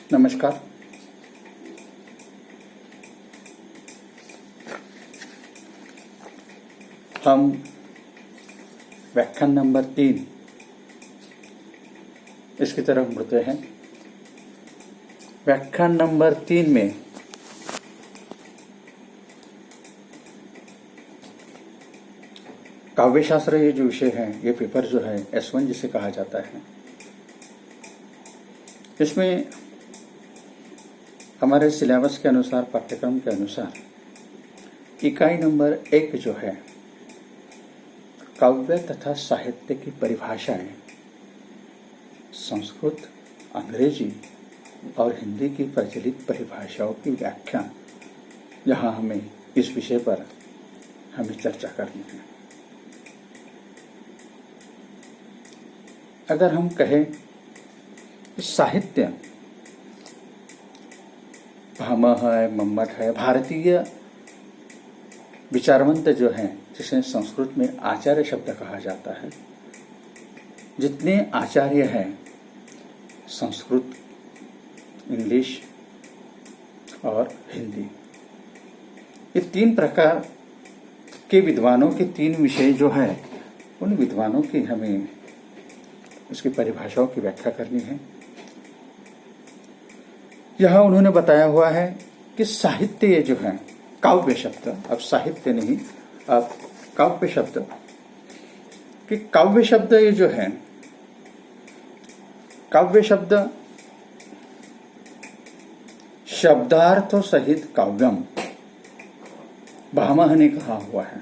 नमस्कार। हम व्याख्यान नंबर 3 इसकी तरफ बढ़ते हैं। व्याख्यान नंबर 3 में काव्यशास्त्र ये जो विषय है, ये पेपर जो है S1 जिसे कहा जाता है, इसमें हमारे सिलेबस के अनुसार, पाठ्यक्रम के अनुसार इकाई नंबर 1 जो है काव्य तथा साहित्य की परिभाषाएं, संस्कृत, अंग्रेजी और हिंदी की प्रचलित परिभाषाओं की व्याख्या, यहाँ हमें इस विषय पर हमें चर्चा करनी है। अगर हम कहें साहित्य, भामह है, मम्मट है, भारतीय विचारवंत जो हैं, जिसे संस्कृत में आचार्य शब्द कहा जाता है, जितने आचार्य हैं संस्कृत, इंग्लिश और हिंदी, ये 3 प्रकार के विद्वानों के 3 विषय जो है, उन विद्वानों की हमें उसकी परिभाषाओं की व्याख्या करनी है। यह उन्होंने बताया हुआ है कि साहित्य ये जो है, काव्य शब्द, अब साहित्य नहीं, अब काव्य शब्द, कि काव्य शब्द ये जो है, काव्य शब्द शब्दार्थों सहित काव्यम, भामह ने कहा हुआ है।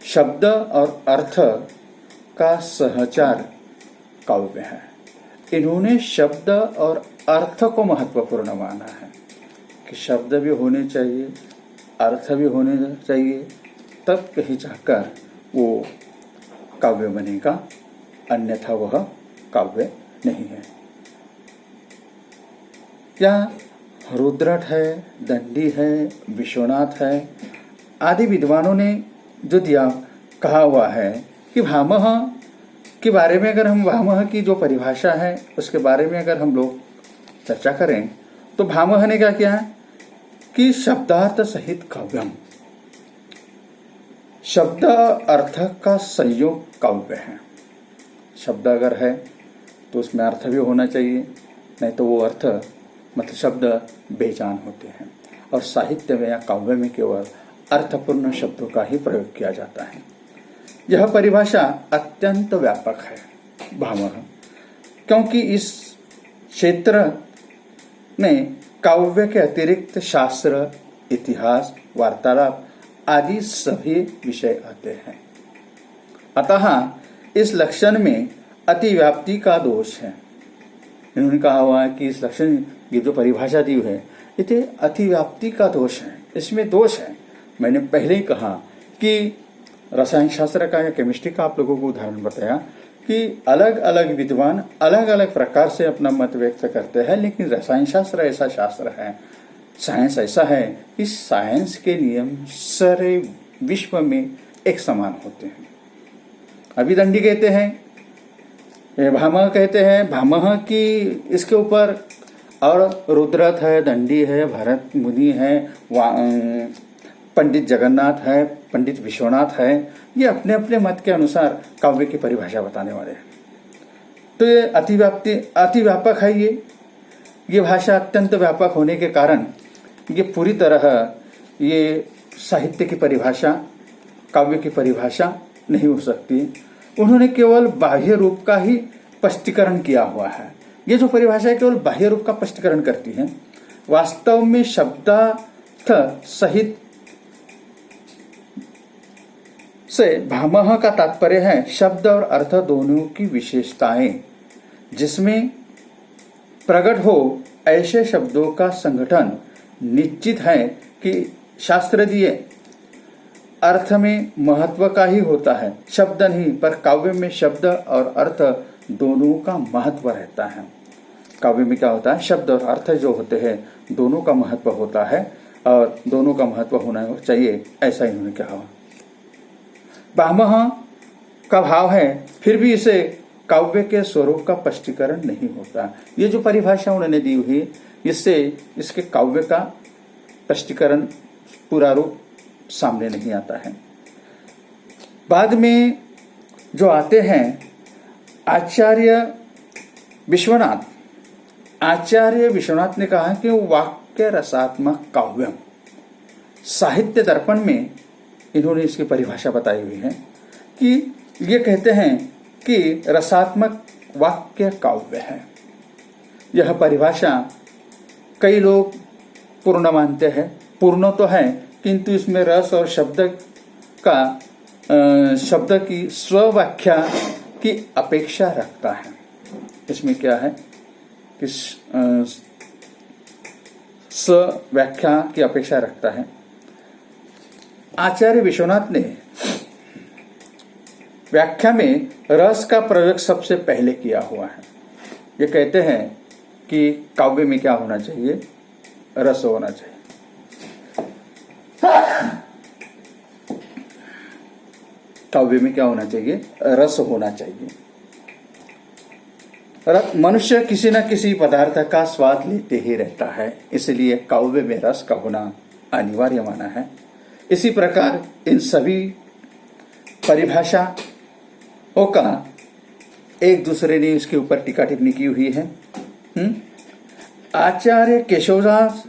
शब्द और अर्थ का सहचार काव्य है। इन्होंने शब्द और अर्थ को महत्वपूर्ण माना है कि शब्द भी होने चाहिए, अर्थ भी होने चाहिए, तब कहीं जाकर वो काव्य बनेगा, अन्यथा वह काव्य नहीं है। यहाँ रुद्रट है, दंडी है, विश्वनाथ है आदि विद्वानों ने जो दिया कहा हुआ है कि भामह के बारे में, अगर हम भामह की जो परिभाषा है उसके बारे में अगर हम लोग चर्चा करें, तो भामह ने क्या किया कि शब्दार्थ सहित काव्यम, शब्द अर्थ का संयोग काव्य है। शब्द अगर है तो उसमें अर्थ भी होना चाहिए, नहीं तो वो अर्थ मतलब शब्द बेजान होते हैं। और साहित्य में या काव्य में केवल अर्थपूर्ण शब्दों का ही प्रयोग किया जाता है। यह परिभाषा अत्यंत व्यापक है भामह, क्योंकि इस क्षेत्र में काव्य के अतिरिक्त शास्त्र, इतिहास, वार्तालाप आदि सभी विषय आते हैं। अतः इस लक्षण में अतिव्याप्ति का दोष है। इन्होंने कहा हुआ है कि इस लक्षण की जो परिभाषा दी है, इसे अतिव्याप्ति का दोष है, इसमें दोष है। मैंने पहले ही कहा कि रसायन शास्त्र का या केमिस्ट्री का आप लोगों को उदाहरण बताया कि अलग अलग विद्वान अलग अलग प्रकार से अपना मत व्यक्त करते हैं, लेकिन रसायन शास्त्र ऐसा शास्त्र है, साइंस ऐसा है कि साइंस के नियम सारे विश्व में एक समान होते हैं। अभी दंडी कहते हैं, भामह कहते हैं, भामह की इसके ऊपर, और रुद्रथ है, दंडी है, भरत मुनि है, पंडित जगन्नाथ है, पंडित विश्वनाथ है, ये अपने अपने मत के अनुसार काव्य की परिभाषा बताने वाले हैं। तो ये अतिव्यापक है। ये भाषा अत्यंत व्यापक होने के कारण ये पूरी तरह ये साहित्य की परिभाषा, काव्य की परिभाषा नहीं हो सकती। उन्होंने केवल बाह्य रूप का ही स्पष्टीकरण किया हुआ है। ये जो परिभाषा है केवल बाह्य रूप का स्पष्टीकरण करती है। वास्तव में शब्दार्थ सहित से भामह का तात्पर्य है शब्द और अर्थ दोनों की विशेषताएं, जिसमें प्रकट हो ऐसे शब्दों का संगठन निश्चित है कि शास्त्र दिए अर्थ में महत्व का ही होता है, शब्द नहीं। पर काव्य में शब्द और अर्थ दोनों का महत्व रहता है। काव्य में क्या होता है, शब्द और अर्थ जो होते हैं दोनों का महत्व होता है, और दोनों का महत्व होना चाहिए, ऐसा इन्होंने कहा। भामह का भाव है, फिर भी इसे काव्य के स्वरूप का स्पष्टीकरण नहीं होता। ये जो परिभाषा उन्होंने दी हुई है, इससे इसके काव्य का स्पष्टीकरण पूरा रूप सामने नहीं आता है। बाद में जो आते हैं आचार्य विश्वनाथ ने कहा कि वाक्य रसात्मक काव्यम। साहित्य दर्पण में इन्होंने इसकी परिभाषा बताई हुई है कि ये कहते हैं कि रसात्मक वाक्य काव्य है। यह परिभाषा कई लोग पूर्ण मानते हैं, पूर्ण तो है किंतु इसमें रस और शब्द की स्वव्याख्या की अपेक्षा रखता है। इसमें क्या है कि स्वव्याख्या की अपेक्षा रखता है। आचार्य विश्वनाथ ने व्याख्या में रस का प्रयोग सबसे पहले किया हुआ है। ये कहते हैं कि काव्य में क्या होना चाहिए, रस होना चाहिए। काव्य में क्या होना चाहिए, रस होना चाहिए। मनुष्य किसी न किसी पदार्थ का स्वाद लेते ही रहता है, इसलिए काव्य में रस का होना अनिवार्य माना है। इसी प्रकार इन सभी परिभाषाओं का एक दूसरे ने इसके ऊपर टीका टिप्पणी की हुई है। आचार्य केशवदास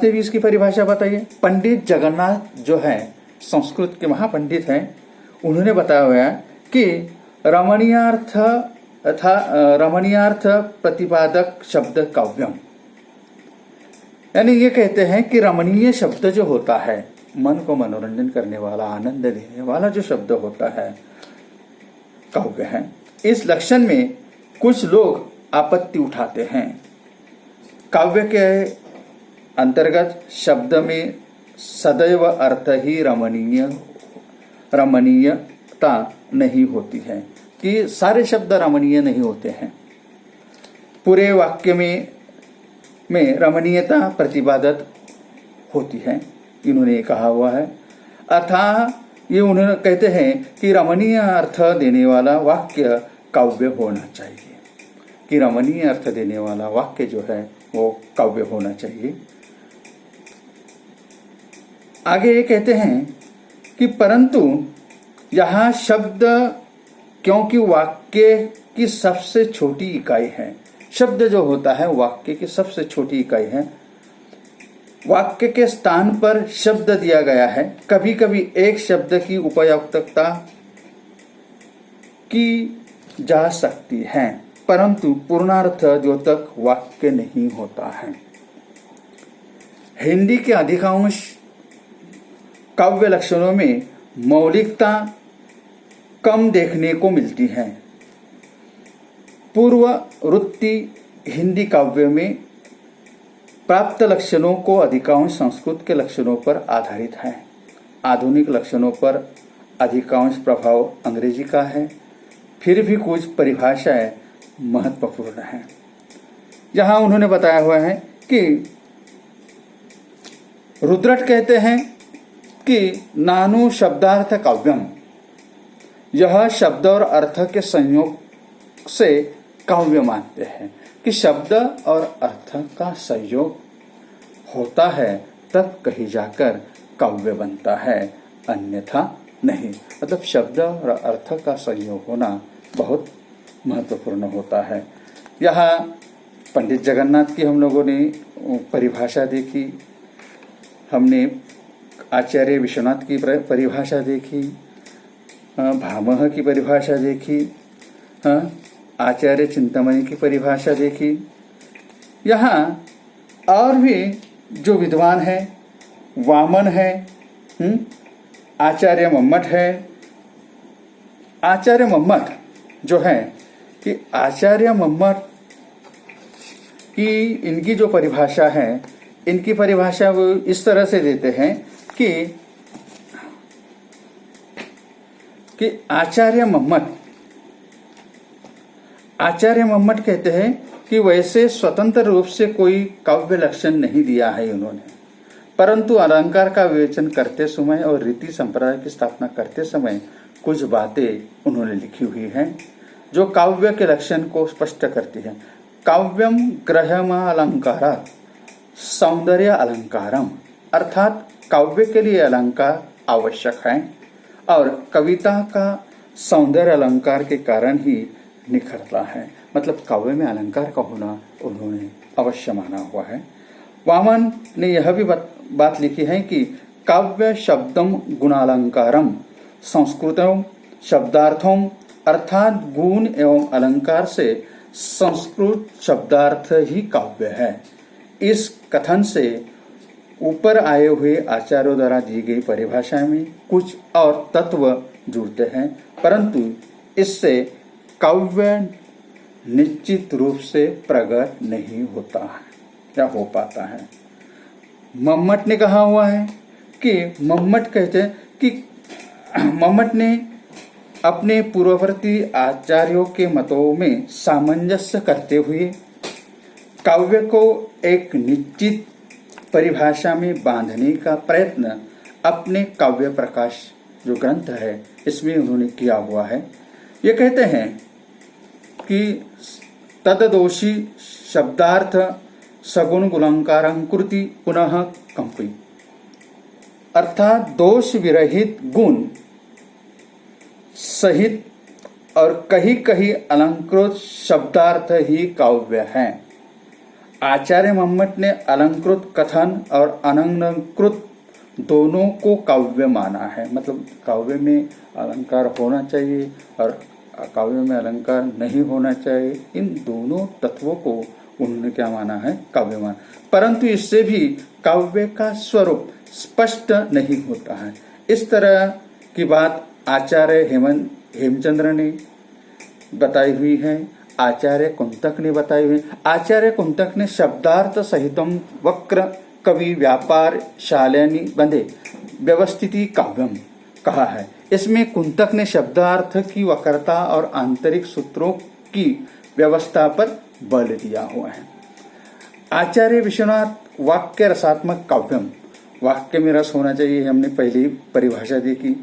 ने भी इसकी परिभाषा बताई है। पंडित जगन्नाथ जो है संस्कृत के महापंडित हैं, उन्होंने बताया हुआ है कि रमणीयार्थ प्रतिपादक शब्द काव्यम। यानी ये कहते हैं कि रमणीय शब्द जो होता है, मन को मनोरंजन करने वाला, आनंद देने वाला जो शब्द होता है, काव्य है। इस लक्षण में कुछ लोग आपत्ति उठाते हैं। काव्य के अंतर्गत शब्द में सदैव अर्थ ही रमणीयता नहीं होती है, कि सारे शब्द रमणीय नहीं होते हैं। पूरे वाक्य में रमणीयता प्रतिपादक होती है, इन्होंने कहा हुआ है। अर्थात ये उन्होंने कहते हैं कि रमणीय अर्थ देने वाला वाक्य काव्य होना चाहिए, कि रमणीय अर्थ देने वाला वाक्य जो है वो काव्य होना चाहिए। आगे ये कहते हैं कि परंतु यहाँ शब्द क्योंकि वाक्य की सबसे छोटी इकाई है, शब्द जो होता है वाक्य की सबसे छोटी इकाई है, वाक्य के स्थान पर शब्द दिया गया है। कभी कभी एक शब्द की उपयुक्तता की जा सकती है, परंतु पूर्णार्थ जो तक वाक्य नहीं होता है। हिंदी के अधिकांश काव्य लक्षणों में मौलिकता कम देखने को मिलती है। पूर्ववृत्ति हिंदी काव्य में प्राप्त लक्षणों को अधिकांश संस्कृत के लक्षणों पर आधारित है। आधुनिक लक्षणों पर अधिकांश प्रभाव अंग्रेजी का है, फिर भी कुछ परिभाषाएं महत्वपूर्ण हैं। यहाँ उन्होंने बताया हुआ है कि रुद्रट कहते हैं कि नानु शब्दार्थ काव्यम, यह शब्द और अर्थ के संयोग से काव्य मानते हैं, कि शब्द और अर्थ का संयोग होता है तब कहीं जाकर काव्य बनता है, अन्यथा नहीं। मतलब शब्द और अर्थ का संयोग होना बहुत महत्वपूर्ण होता है। यहाँ पंडित जगन्नाथ की हम लोगों ने परिभाषा देखी, हमने आचार्य विश्वनाथ की परिभाषा देखी, भामह की परिभाषा देखी, आचार्य चिंतामणि की परिभाषा देखी। यहाँ और भी जो विद्वान है, वामन है, आचार्य मम्मट है। आचार्य मम्मट जो है कि आचार्य मम्मट की इनकी जो परिभाषा है, इनकी परिभाषा वो इस तरह से देते हैं कि आचार्य मम्मट कहते हैं कि वैसे स्वतंत्र रूप से कोई काव्य लक्षण नहीं दिया है उन्होंने, परंतु अलंकार का विवेचन करते समय और रीति संप्रदाय की स्थापना करते समय कुछ बातें उन्होंने लिखी हुई हैं जो काव्य के लक्षण को स्पष्ट करती है। काव्यम ग्रहमालंकारात् सौंदर्य अलंकारम, अर्थात काव्य के लिए अलंकार आवश्यक है और कविता का सौंदर्य अलंकार के कारण ही निखरता है। मतलब काव्य में अलंकार का होना उन्होंने अवश्य माना हुआ है। वामन ने यह भी बात लिखी है कि काव्य शब्दम गुणालंकारम संस्कृतम शब्दार्थम, अर्थात गुण एवं अलंकार से संस्कृत शब्दार्थ ही काव्य है। इस कथन से ऊपर आए हुए आचार्यों द्वारा दी गई परिभाषा में कुछ और तत्व जुड़ते हैं, परंतु इससे काव्य निश्चित रूप से प्रकट नहीं होता है या हो पाता है। मम्मट ने कहा हुआ है कि मम्मट कहते हैं कि मम्मट ने अपने पूर्ववर्ती आचार्यों के मतों में सामंजस्य करते हुए काव्य को एक निश्चित परिभाषा में बांधने का प्रयत्न अपने काव्य प्रकाश जो ग्रंथ है इसमें उन्होंने किया हुआ है। ये कहते हैं कि तददोषी शब्दार्थ सगुण गुणालंकारंकृति पुनः कंपी, अर्थात दोष विरहित गुण सहित और कहीं कहीं अलंकृत शब्दार्थ ही काव्य है। आचार्य मम्मट ने अलंकृत कथन और अनलंकृत दोनों को काव्य माना है। मतलब काव्य में अलंकार होना चाहिए और काव्य में अलंकार नहीं होना चाहिए, इन दोनों तत्वों को उन्होंने क्या माना है? काव्य माना। परंतु इससे भी काव्य का स्वरूप स्पष्ट नहीं होता है। इस तरह की बात आचार्य हेमचंद्र ने बताई हुई है, आचार्य कुंतक ने बताई हुई। आचार्य कुंतक ने शब्दार्थ सहितम वक्र कवि व्यापार शालिनी बंधे व्यवस्थिति काव्यम कहा है। इसमें कुंतक ने शब्दार्थ की वक्रता और आंतरिक सूत्रों की व्यवस्था पर बल दिया हुआ है। आचार्य विश्वनाथ वाक्य रसात्मक काव्यम, वाक्य में रस होना चाहिए, हमने पहले ही परिभाषा देखी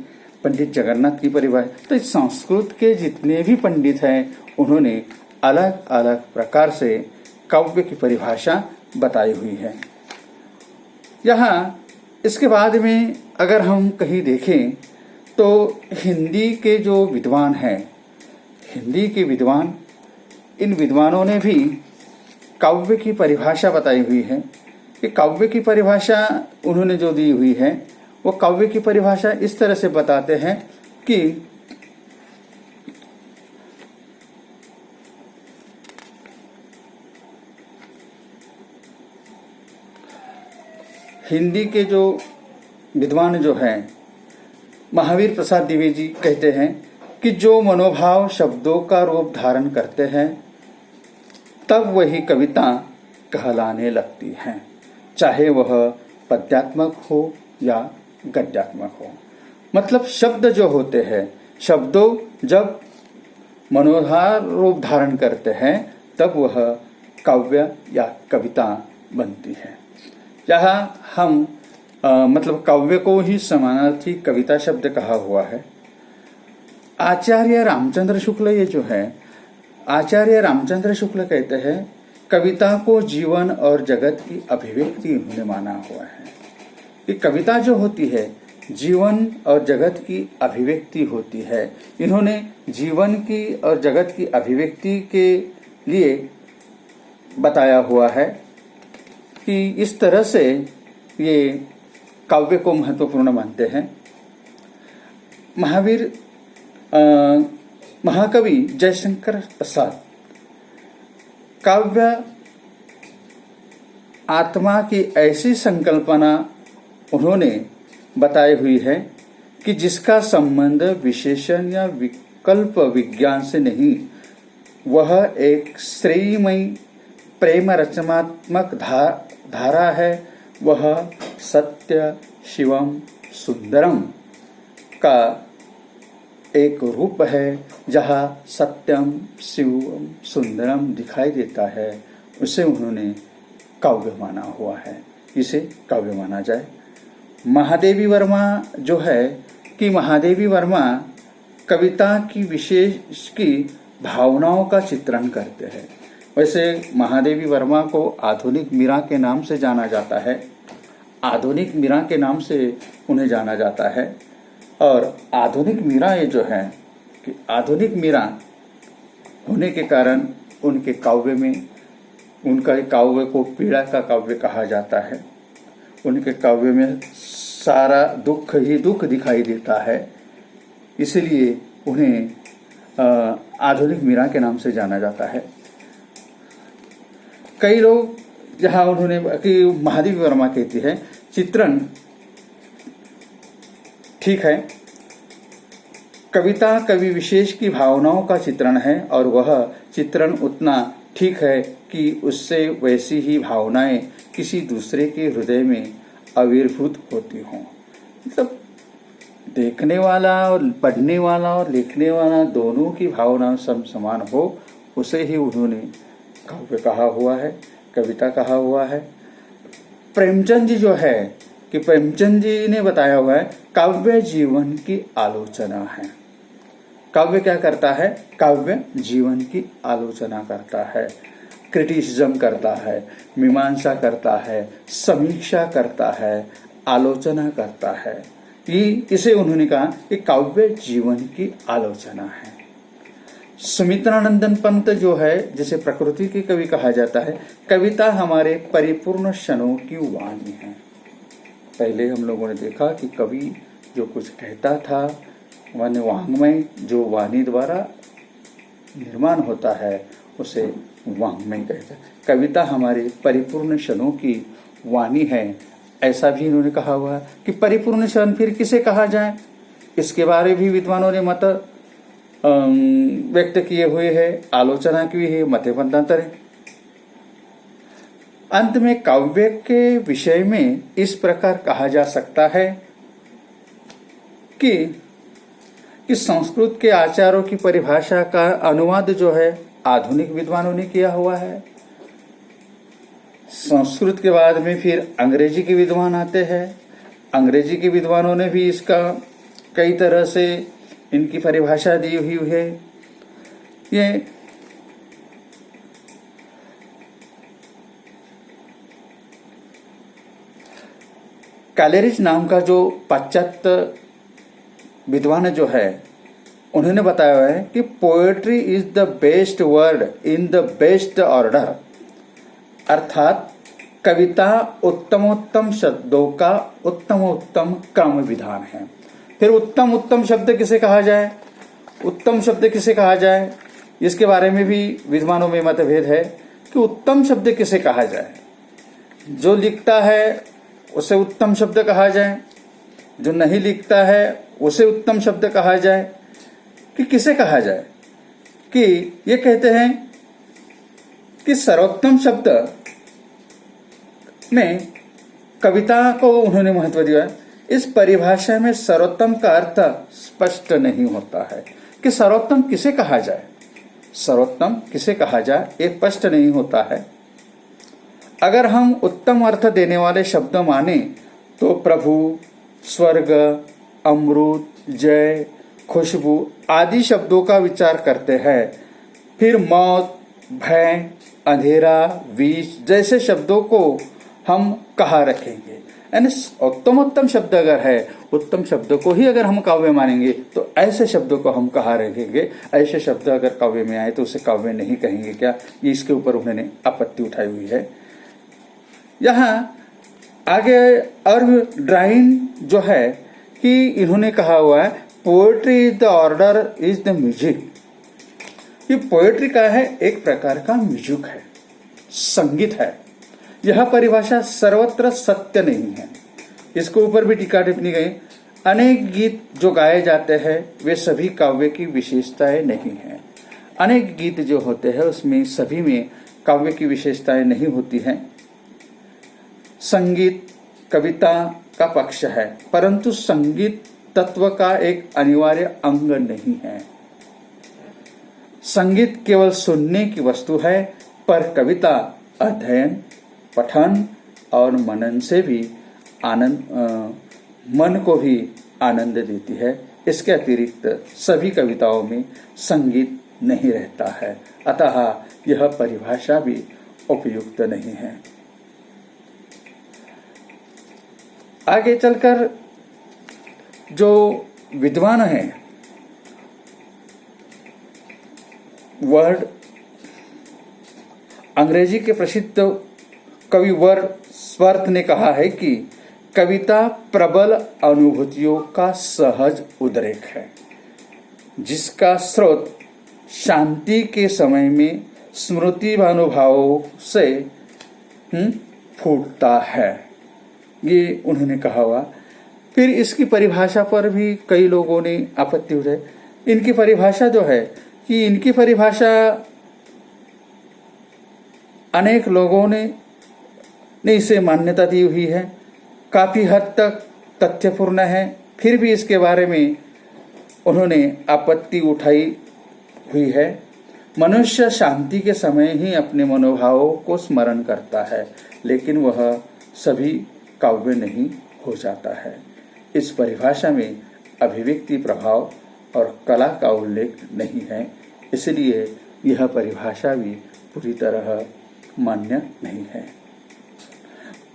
पंडित जगन्नाथ की परिभाषा। तो संस्कृत के जितने भी पंडित हैं उन्होंने अलग अलग प्रकार से काव्य की परिभाषा बताई हुई है। यहाँ इसके बाद में अगर हम कहीं देखें तो हिंदी के जो विद्वान हैं, हिंदी के विद्वान, इन विद्वानों ने भी काव्य की परिभाषा बताई हुई है। कि काव्य की परिभाषा उन्होंने जो दी हुई है वो काव्य की परिभाषा इस तरह से बताते हैं कि हिंदी के जो विद्वान जो हैं महावीर प्रसाद द्विवेदी कहते हैं कि जो मनोभाव शब्दों का रूप धारण करते हैं तब वही कविता कहलाने लगती हैं, चाहे वह पद्यात्मक हो या गद्यात्मक हो। मतलब शब्द जो होते हैं, शब्दों जब मनोभाव रूप धारण करते हैं तब वह काव्य या कविता बनती है। यहाँ हम मतलब काव्य को ही समानार्थी कविता शब्द कहा हुआ है। आचार्य रामचंद्र शुक्ल ये जो है, आचार्य रामचंद्र शुक्ल कहते हैं कविता को जीवन और जगत की अभिव्यक्ति उन्होंने माना हुआ है। कि कविता जो होती है जीवन और जगत की अभिव्यक्ति होती है। इन्होंने जीवन की और जगत की अभिव्यक्ति के लिए बताया हुआ है कि इस तरह से ये काव्य को महत्वपूर्ण मानते हैं। महाकवि जयशंकर प्रसाद काव्य आत्मा की ऐसी संकल्पना उन्होंने बताई हुई है कि जिसका संबंध विशेषण या विकल्प विज्ञान से नहीं, वह एक श्रेयमयी प्रेम रचनात्मक धारा है। वह सत्य शिवम सुंदरम का एक रूप है, जहाँ सत्यम शिवम सुंदरम दिखाई देता है, उसे उन्होंने काव्य माना हुआ है, इसे काव्य माना जाए। महादेवी वर्मा जो है कि महादेवी वर्मा कविता की विशेष की भावनाओं का चित्रण करते हैं। वैसे महादेवी वर्मा को आधुनिक मीरा के नाम से जाना जाता है, आधुनिक मीरा के नाम से उन्हें जाना जाता है। और आधुनिक मीरा ये जो है कि आधुनिक मीरा होने के कारण उनके काव्य में, उनका काव्य को पीड़ा का काव्य कहा जाता है। उनके काव्य में सारा दुख ही दुख दिखाई देता है, इसलिए उन्हें आधुनिक मीरा के नाम से जाना जाता है। कई लोग जहां उन्होंने कि महादेवी वर्मा कहती है चित्रण ठीक है, कविता कवि विशेष की भावनाओं का चित्रण है और वह चित्रण उतना ठीक है कि उससे वैसी ही भावनाएं किसी दूसरे के हृदय में आविर्भूत होती हों। मतलब देखने वाला और पढ़ने वाला और लिखने वाला दोनों की भावना समान हो, उसे ही उन्होंने काव्य कहा हुआ है, कविता कहा हुआ है। प्रेमचंद जी जो है कि प्रेमचंद जी ने बताया हुआ है काव्य जीवन की आलोचना है। काव्य क्या करता है? काव्य जीवन की आलोचना करता है, क्रिटिसिज्म करता है, मीमांसा करता है, समीक्षा करता है, आलोचना करता है। ये इसे उन्होंने कहा कि काव्य जीवन की आलोचना है। सुमित्रानंदन पंत जो है, जिसे प्रकृति के कवि कहा जाता है, कविता हमारे परिपूर्ण क्षणों की वाणी है। पहले हम लोगों ने देखा कि कवि जो कुछ कहता था, माने वाङ्मय जो वाणी द्वारा निर्माण होता है उसे वाङ्मय कहते हैं। कविता हमारे परिपूर्ण क्षणों की वाणी है, ऐसा भी इन्होंने कहा हुआ है। कि परिपूर्ण क्षण फिर किसे कहा जाए, इसके बारे भी विद्वानों ने मत व्यक्त किए हुए हैं, आलोचना की है, मते मतांतर है। अंत में काव्य के विषय में इस प्रकार कहा जा सकता है कि संस्कृत के आचारों की परिभाषा का अनुवाद जो है आधुनिक विद्वानों ने किया हुआ है। संस्कृत के बाद में फिर अंग्रेजी के विद्वान आते हैं, अंग्रेजी के विद्वानों ने भी इसका कई तरह से इनकी परिभाषा दी हुई है। ये कैलेरिज नाम का जो पाश्चात्य विद्वान जो है, उन्होंने बताया है कि poetry is the best word in the best order, अर्थात कविता उत्तमोत्तम शब्दों का उत्तमोत्तम क्रम विधान है। फिर उत्तम उत्तम शब्द किसे कहा जाए, उत्तम शब्द किसे कहा जाए, इसके बारे में भी विद्वानों में मतभेद है कि उत्तम शब्द किसे कहा जाए। जो लिखता है उसे उत्तम शब्द कहा जाए, जो नहीं लिखता है उसे उत्तम शब्द कहा जाए, कि किसे कहा जाए। कि ये कहते हैं कि सर्वोत्तम शब्द में कविता को उन्होंने महत्व दिया। इस परिभाषा में सर्वोत्तम का अर्थ स्पष्ट नहीं होता है कि सर्वोत्तम किसे कहा जाए, सर्वोत्तम किसे कहा जाए ये स्पष्ट नहीं होता है। अगर हम उत्तम अर्थ देने वाले शब्द माने तो प्रभु, स्वर्ग, अमृत, जय, खुशबू आदि शब्दों का विचार करते हैं। फिर मौत, भय, अंधेरा, विष जैसे शब्दों को हम कहाँ रखेंगे। यानी उत्तमोत्तम शब्द अगर है, उत्तम शब्दों को ही अगर हम काव्य मानेंगे तो ऐसे शब्दों को हम कहाँ रखेंगे। ऐसे शब्द अगर काव्य में आए तो उसे काव्य नहीं कहेंगे क्या, ये इसके ऊपर उन्होंने आपत्ति उठाई हुई है। यहाँ आगे और ड्राइन जो है कि इन्होंने कहा हुआ है poetry is the order is the music. ये पोएट्री का है एक प्रकार का म्यूजिक है, संगीत है। यह परिभाषा सर्वत्र सत्य नहीं है, इसके ऊपर भी टीका टिप्पणी गई। अनेक गीत जो गाए जाते हैं वे सभी काव्य की विशेषताएं नहीं है। अनेक गीत जो होते हैं उसमें सभी में काव्य की विशेषताएं नहीं होती हैं। संगीत कविता का पक्ष है, परंतु संगीत तत्व का एक अनिवार्य अंग नहीं है। संगीत केवल सुनने की वस्तु है, पर कविता अध्ययन, पठन और मनन से भी आनंद, मन को भी आनंद देती है। इसके अतिरिक्त सभी कविताओं में संगीत नहीं रहता है, अतः यह परिभाषा भी उपयुक्त नहीं है। आगे चलकर जो विद्वान हैं, वर्ड अंग्रेजी के प्रसिद्ध कवि वर्ड्सवर्थ ने कहा है कि कविता प्रबल अनुभूतियों का सहज उद्रेक है, जिसका स्रोत शांति के समय में स्मृति भानुभावों से फूटता है। ये उन्होंने कहा हुआ। फिर इसकी परिभाषा पर भी कई लोगों ने आपत्ति उठाई। इनकी परिभाषा जो है कि इनकी परिभाषा अनेक लोगों ने इसे मान्यता दी हुई है, काफी हद तक तथ्यपूर्ण है, फिर भी इसके बारे में उन्होंने आपत्ति उठाई हुई है। मनुष्य शांति के समय ही अपने मनोभावों को स्मरण करता है, लेकिन वह सभी काव्य नहीं हो जाता है। इस परिभाषा में अभिव्यक्ति, प्रभाव और कला का उल्लेख नहीं है, इसलिए यह परिभाषा भी पूरी तरह मान्य नहीं है।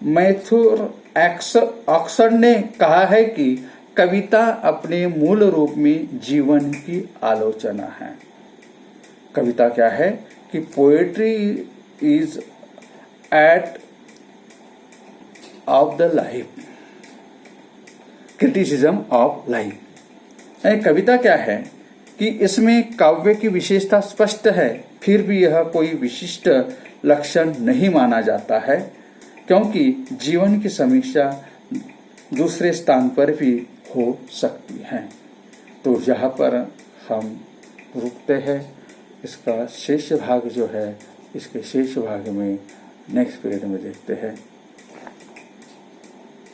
मैथ्यू ऑक्सफोर्ड ने कहा है कि कविता अपने मूल रूप में जीवन की आलोचना है। कविता क्या है कि poetry is at of the life, criticism of life. कविता क्या है कि इसमें काव्य की विशेषता स्पष्ट है, फिर भी यह कोई विशिष्ट लक्षण नहीं माना जाता है, क्योंकि जीवन की समीक्षा दूसरे स्थान पर भी हो सकती है। तो यहाँ पर हम रुकते हैं। इसका शेष भाग जो है, इसके शेष भाग में नेक्स्ट पीरियड में देखते हैं।